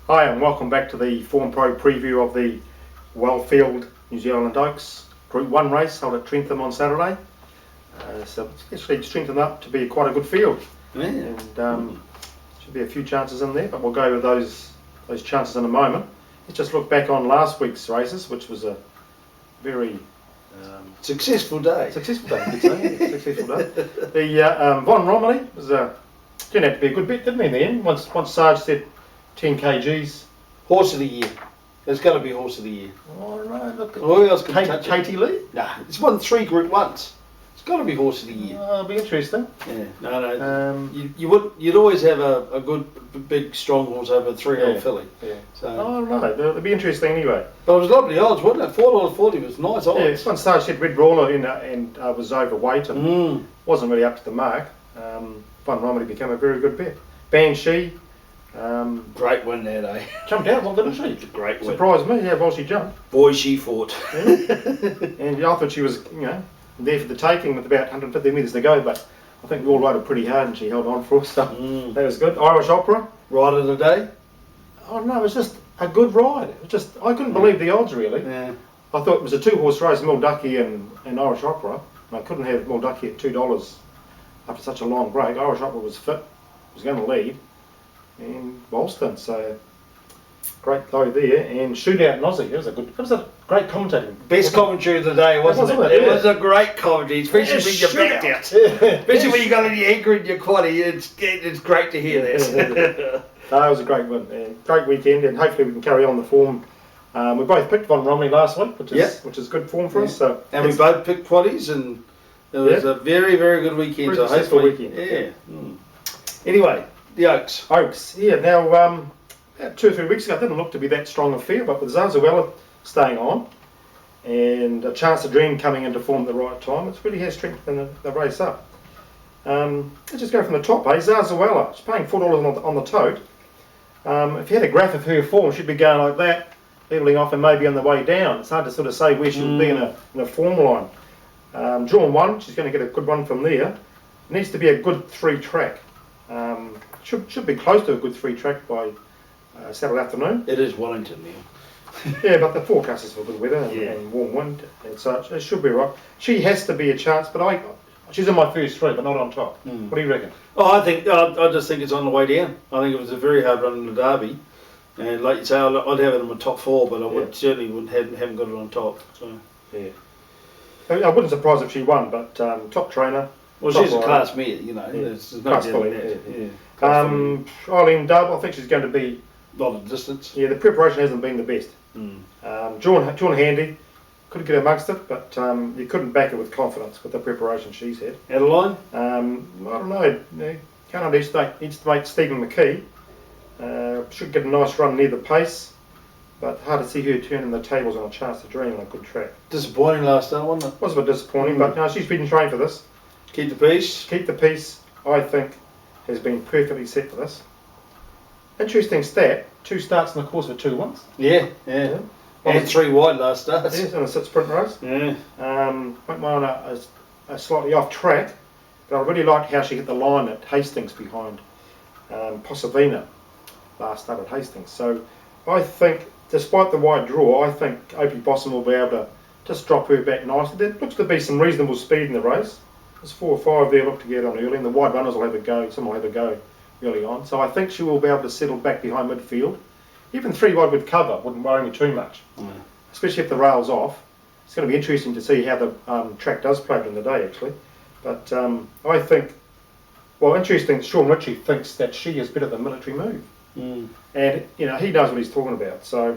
Hi and welcome back to the Form Pro preview of the Wellfield NZ Oaks Group 1 race held at Trentham on Saturday. So it's actually strengthened up to be quite a good field. Yeah. And should be a few chances in there, but we'll go with those chances in a moment. Let's just look back on last week's races, which was a very Successful day. successful day, you could say. Yeah, successful day. The Von Romilly was turned out to be a good bet, didn't he, in the end? Once Sarge said 10 kgs. Horse of the year. There's got to be horse of the year. Oh no, look. Who else can touch it? Katie Lee? Nah, it's won 3 Group 1s. It's got to be horse of the year. It'll be interesting. Yeah, no. You'd always have a good, big, strong horse over a 3-year-old filly. Yeah. So. Oh no, it'll be interesting anyway. But it was lovely odds, wasn't it? $4.40 was nice odds. Yeah, this one Sarge said Red Brawler and was overweight and wasn't really up to the mark. Von Romilly became a very good bet. Banshee. Great win there, eh? Jumped out, well, didn't she? It's a great win. Surprised me, yeah, well she jumped. Boy, she fought. Yeah. And I thought she was, there for the taking with about 150 metres to go, but I think we all rode it pretty hard and she held on for us, so that was good. Irish Opera. Ride of the day? Oh no, it was just a good ride. It was just, I couldn't believe the odds really. Yeah. I thought it was a 2-horse race, Mill Ducky and Irish Opera, and I couldn't have Mill Ducky at $2 after such a long break. Irish Opera was fit, was going to lead, and Wolston, so great go there. And Shootout in Aussie, it was a great commentating. Best commentary of the day, wasn't it? It was a great commentary, especially when you're backed out. Especially when you got in your anchor and your quaddy. It's great to hear this. No, it was a great win, and great weekend, and hopefully we can carry on the form. We both picked Von Romilly last week, which is good form for us. So and we both picked quaddies, and it was a very, very good weekend. Pretty successful weekend. Yeah. Anyway, the Oaks. Oaks, yeah. Now, about 2 or 3 weeks ago, it didn't look to be that strong a field, but with Zarzawella staying on and a Chance to Dream coming into form at the right time, it really has strengthened the race up. Let's just go from the top, Zarzawella, she's paying $4 on the tote. If you had a graph of her form, she'd be going like that, levelling off and maybe on the way down. It's hard to sort of say where she'll be in a form line. Drawn 1, she's going to get a good run from there. It needs to be a good 3-track. Should be close to a good 3-track by Saturday afternoon. It is Wellington now. Yeah, but the forecast is for good weather and warm wind and such. It should be right. She has to be a chance, but she's in my first 3, but not on top. What do you reckon? Oh, I just think it's on the way down. I think it was a very hard run in the Derby, and like you say, I'd have it in my top 4, but I certainly haven't got it on top. So yeah, I wouldn't surprise if she won, but top trainer. Well, she's a class mare, There's no doubt about that. Eileen Dub, I think she's going to be a lot of distance. Yeah, the preparation hasn't been the best. John Handy could get amongst it, but you couldn't back her with confidence with the preparation she's had. Adeline? I don't know. Can't underestimate Stephen McKee. Should get a nice run near the pace, but hard to see her turning the tables on a Chance to Dream on a good track. Disappointing last time, wasn't it? Was a bit disappointing, but no, she's been trained for this. Keep the peace. Keep the peace, I think, has been perfectly set for this. Interesting stat, 2 starts in the course of 2 wins. Yeah. And 3 wide last starts. Yes, in a 6 sprint race. Yeah. Went on a slightly off track, but I really liked how she hit the line at Hastings behind Posavina last start at Hastings. So I think, despite the wide draw, I think Opie Bossom will be able to just drop her back nicely. There looks to be some reasonable speed in the race. There's 4 or 5 there look to get on early, and the wide runners will have a go. Some will have a go early on. So I think she will be able to settle back behind midfield. Even 3 wide with cover wouldn't worry me too much, especially if the rail's off. It's going to be interesting to see how the track does play during the day, actually. But I think, interesting, Sean Ritchie thinks that she is better than Military Move. And, he knows what he's talking about. So,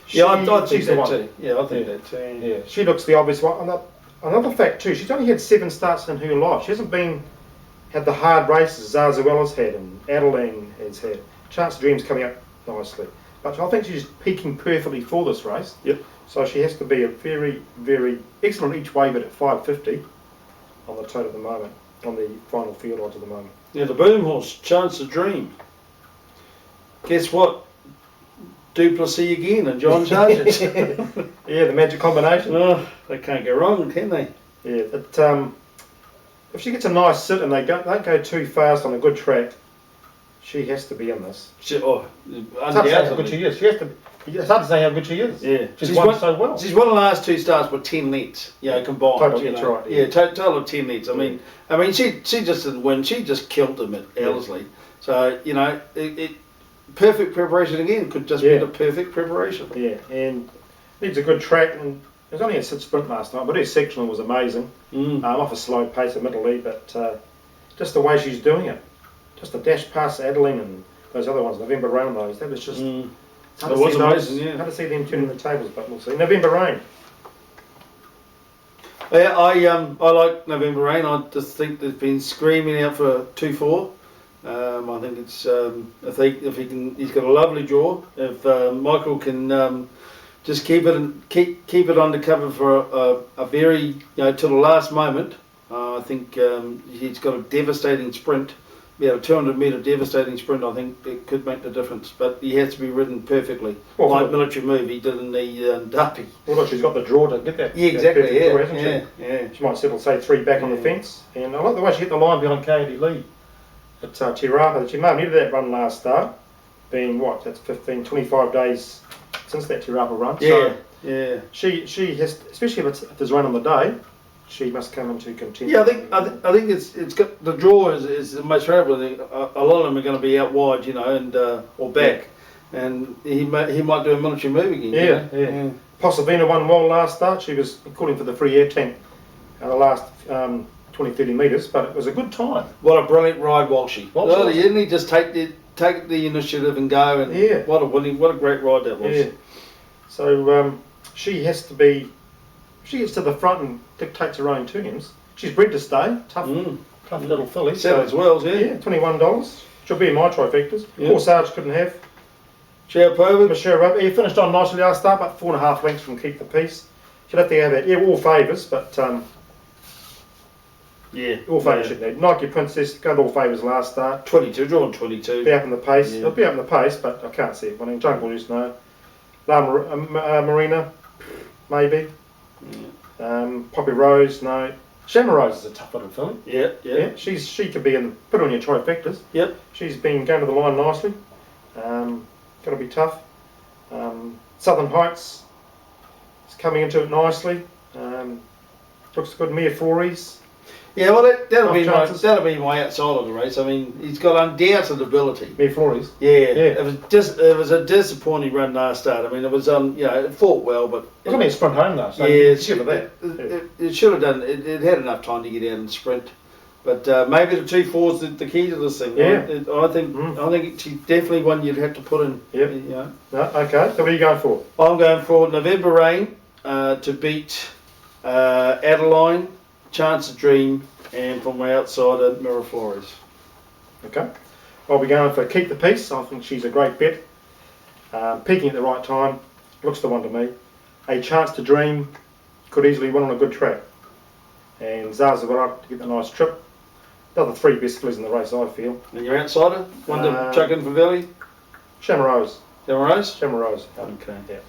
I think that too. Yeah, I think that too. Yeah, she looks the obvious one. Another fact too, she's only had 7 starts in her life. She hasn't had the hard races Zarzawella's had and Adeline has had. Chance to Dream's coming up nicely. But I think she's peaking perfectly for this race. Yep. So she has to be a very, very excellent each way, but at 550 on the tote at the moment, on the final field odds at the moment. Yeah, the boom horse, Chance to Dream. Guess what? Duplessis again and John Sargent. Yeah, the magic combination. Oh, they can't go wrong, can they? Yeah, but if she gets a nice sit and they don't go too fast on a good track, She has to be in this. She, It's hard to say how good she undoubtedly. is. She has to be. It's hard to say how good she is. Yeah, She's won so well. She's won the last 2 starts with 10 lengths, combined. Total, you that's know. right, Yeah, yeah. total of 10 lengths. I mean, she just didn't win. She just killed them at Ellerslie. So perfect preparation again. Could just be the perfect preparation. Yeah, and needs a good track. And it was only a sprint last night, but her sectional was amazing. Off a slow pace admittedly, but just the way she's doing it, just a dash past Adeline and those other ones, November Rain, those. That was just. It was amazing, yeah. Hard to see them turning the tables, but we'll see. November Rain. Yeah, I like November Rain. I just think they've been screaming out for 2-4. I think it's if he can, he's got a lovely draw. If Michael can just keep it undercover for a very till the last moment, I think he's got a devastating sprint. A 200-metre devastating sprint. I think it could make the difference, but he has to be ridden perfectly, like military move he did in the Derby. Well, look, she's got the draw to get that. Yeah, exactly. That draw, hasn't she? Yeah. She might settle, say, 3 back on the fence, and I like the way she hit the line behind Katie Lee at Te Rapa. She may have needed that run last start, being what? That's 25 days since that Te Rapa run. Yeah, so She has, especially if there's rain on the day. She must come into contention. Yeah, I think it's got the draw is the most favourable thing. A lot of them are going to be out wide, and or back, and he might do a military move again. Yeah. Posavina won well last start. She was calling for the free air tank the last 20-30 metres, but it was a good time. What a brilliant ride, Walshy. Didn't he just take the initiative and go? And what a great ride that was. Yeah. So she has to be. She gets to the front and dictates her own terms. She's bred to stay. Tough little filly. As well, yeah. $21. She'll be in my trifectas. Corsage couldn't have. Sharapova. He finished on nicely last start, but 4.5 lengths from Keep the Peace. She'll have to have that. Yeah, all favours, but all favours should need. Nike Princess got all favours last start. 22, drawn 22. Be up in the pace. Yeah. It'll be up in the pace, but I can't see it winning. Jungle Juice, no. Marina, maybe. Poppy Rose, no. Shamma Rose is a tough little filly. Yeah. She could be put on your trifectas. Yep. She's been going to the line nicely. Going to be tough. Southern Heights is coming into it nicely. Looks good. Mia Flores. Yeah, well that'll be my outside of the race. I mean, he's got undoubted ability. Mia Flores. Yeah. It was a disappointing run last start. I mean, it was it fought well, but it was only a sprint home though. So it should have done. It had enough time to get out and sprint. But maybe the 2-4's the key to this thing. Yeah. I think she's definitely one you'd have to put in. Yep. No, okay. So what are you going for? I'm going for November Rain to beat Adeline, Chance of Dream, and from my outsider, Mira Flores. Okay. I'll be going for Keep the Peace. I think she's a great bet. Peaking at the right time. Looks the one to me. A Chance to Dream. Could easily win on a good track. And Zaza to get the nice trip. They're the 3 best fillies in the race, I feel. And your outsider? One to chuck in for Valley? Shamma Rose. Shamma Rose? Shamma Rose. Okay. Yeah.